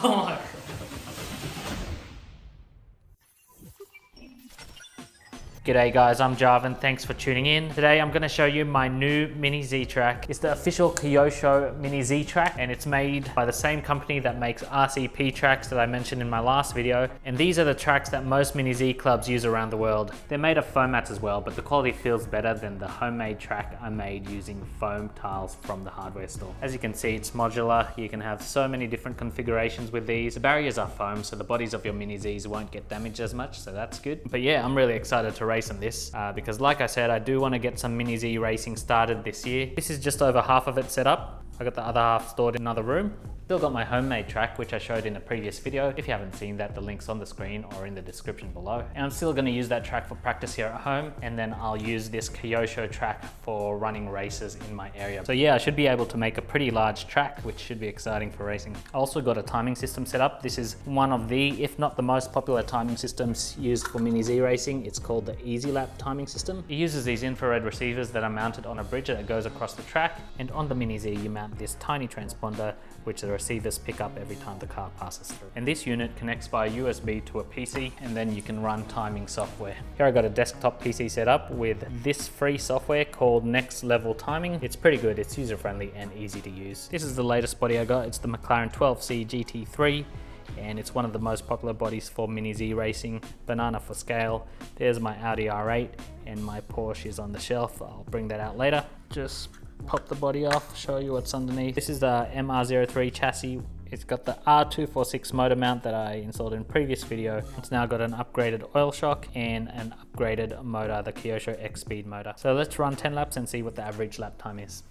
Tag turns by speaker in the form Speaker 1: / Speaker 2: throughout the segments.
Speaker 1: Oh my god. G'day guys, I'm Jarvan, thanks for tuning in. Today I'm going to show you my new Mini-Z Track. It's the official Kyosho Mini-Z Track and it's made by the same company that makes RCP tracks that I mentioned in my last video. And these are the tracks that most Mini-Z clubs use around the world. They're made of foam mats as well, but the quality feels better than the homemade track I made using foam tiles from the hardware store. As you can see, it's modular. You can have so many different configurations with these. The barriers are foam, so the bodies of your Mini-Zs won't get damaged as much, so that's good. But yeah, I'm really excited to race on this because like I said, I do want to get some Mini-Z racing started this year. This is just over half of it set up. I got the other half stored in another room. Still got my homemade track, which I showed in a previous video. If you haven't seen that, the link's on the screen or in the description below. And I'm still going to use that track for practice here at home, and then I'll use this Kyosho track for running races in my area. So yeah, I should be able to make a pretty large track, which should be exciting for racing. I also got a timing system set up. This is one of the, if not the most popular timing systems used for Mini-Z racing. It's called the EasyLAP Timing System. It uses these infrared receivers that are mounted on a bridge that goes across the track, and on the Mini-Z you mount this tiny transponder which the receivers pick up every time the car passes through. And this unit connects via USB to a PC, and then you can run timing software. Here I got a desktop PC set up with this free software called Next Level Timing. It's pretty good, it's user-friendly and easy to use. This is the latest body I got. It's the McLaren 12C GT3, and it's one of the most popular bodies for Mini-Z racing. Banana for scale. There's my Audi R8, and my Porsche is on the shelf. I'll bring that out later. Just pop the body off, show you what's underneath. This is the MR03 chassis. It's got the R246 motor mount that I installed in a previous video. It's now got an upgraded oil shock and an upgraded motor, the Kyosho X-Speed motor. So let's run 10 laps and see what the average lap time is.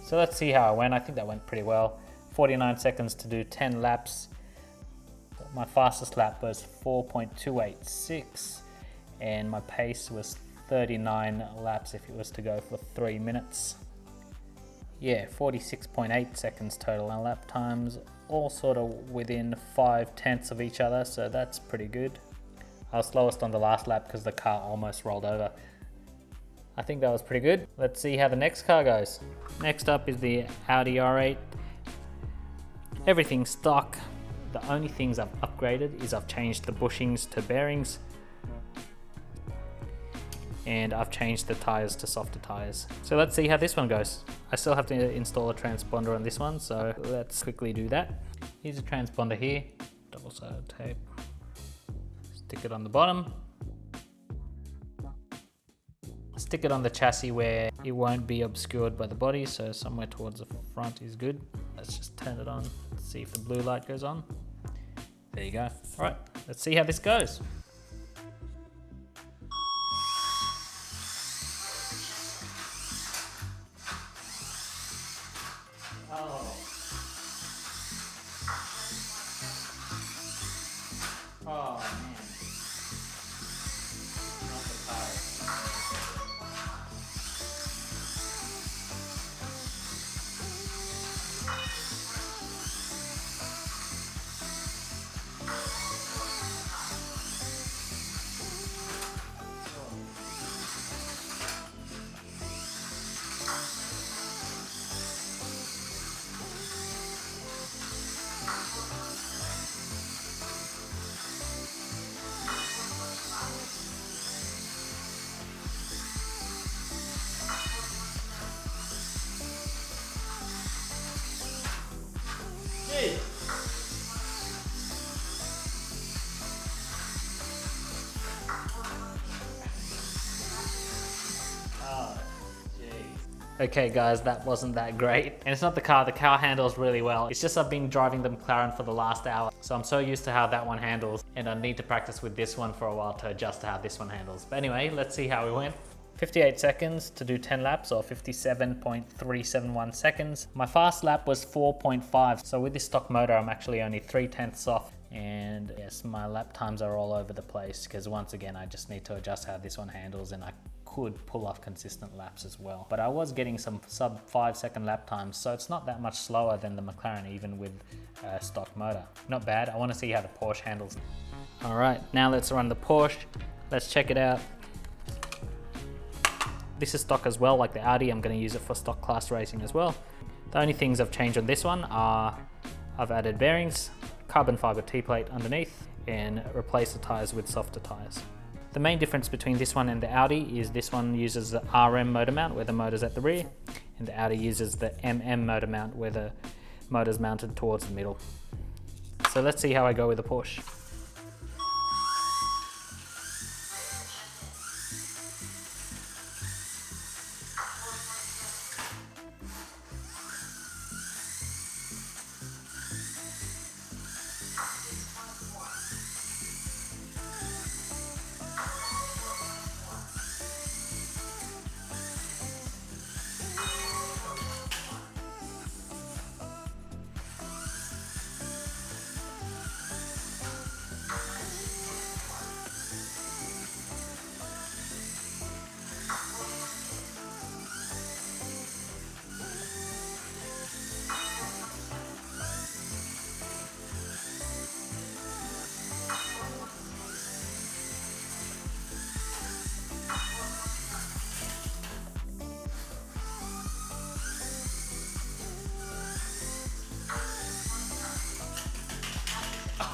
Speaker 1: So let's see how it went. I think that went pretty well. 49 seconds to do 10 laps. My fastest lap was 4.286 and my pace was 39 laps if it was to go for 3 minutes. Yeah, 46.8 seconds total, and lap times all sort of within 5/10 of each other, so that's pretty good. I was slowest on the last lap because the car almost rolled over. I think that was pretty good. Let's see how the next car goes. Next up is the Audi R8. Everything's stock. The only things I've upgraded is I've changed the bushings to bearings, and I've changed the tires to softer tires. So let's see how this one goes. I still have to install a transponder on this one, so let's quickly do that. Here's a transponder here, double-sided tape. Stick it on the bottom. Stick it on the chassis where it won't be obscured by the body, so somewhere towards the front is good. Let's just turn it on, see if the blue light goes on. There you go. All right, let's see how this goes. Oh man. Not the tires. Okay guys, that wasn't that great. And it's not the car handles really well. It's just I've been driving the McLaren for the last hour. So I'm so used to how that one handles, and I need to practice with this one for a while to adjust to how this one handles. But anyway, let's see how we went. 58 seconds to do 10 laps, or 57.371 seconds. My fast lap was 4.5. So with this stock motor, I'm actually only 3/10 off. And yes, my lap times are all over the place because once again, I just need to adjust how this one handles, and I could pull off consistent laps as well. But I was getting some sub 5-second lap times, so it's not that much slower than the McLaren, even with a stock motor. Not bad. I want to see how the Porsche handles. All right, now let's run the Porsche. Let's check it out. This is stock as well, like the Audi. I'm going to use it for stock class racing as well. The only things I've changed on this one are I've added bearings, carbon fiber T-plate underneath, and replaced the tires with softer tires. The main difference between this one and the Audi is this one uses the RM motor mount where the motor's at the rear, and the Audi uses the MM motor mount where the motor's mounted towards the middle. So let's see how I go with the Porsche.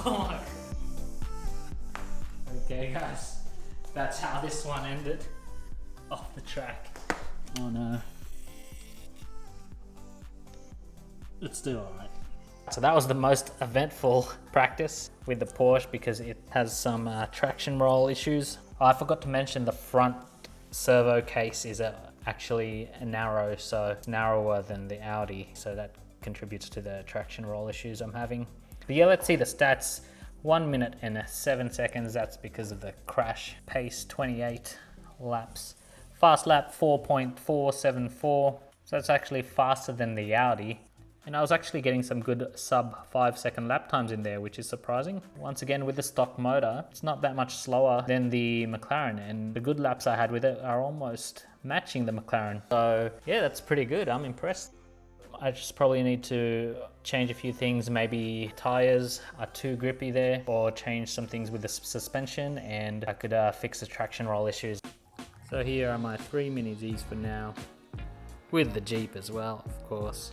Speaker 1: Oh my. Okay guys, that's how this one ended off the track. Oh no. It's still alright. So that was the most eventful practice with the Porsche because it has some traction roll issues. Oh, I forgot to mention the front servo case is actually narrow, so it's narrower than the Audi, so that contributes to the traction roll issues I'm having. But yeah, let's see the stats. 1 minute and 7 seconds, that's because of the crash. Pace 28 laps. Fast lap 4.474, so that's actually faster than the Audi. And I was actually getting some good sub 5-second lap times in there, which is surprising. Once again, with the stock motor, it's not that much slower than the McLaren, and the good laps I had with it are almost matching the McLaren. So yeah, that's pretty good. I'm impressed. I just probably need to change a few things. Maybe tires are too grippy there, or change some things with the suspension, and I could fix the traction roll issues. So here are my 3 Mini-Zs for now, with the Jeep as well, of course.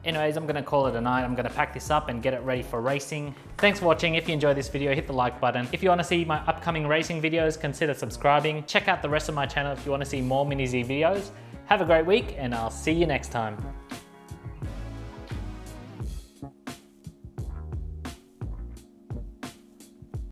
Speaker 1: Anyways, I'm gonna call it a night. I'm gonna pack this up and get it ready for racing. Thanks for watching. If you enjoyed this video, hit the like button. If you wanna see my upcoming racing videos, consider subscribing. Check out the rest of my channel if you wanna see more Mini-Z videos. Have a great week, and I'll see you next time.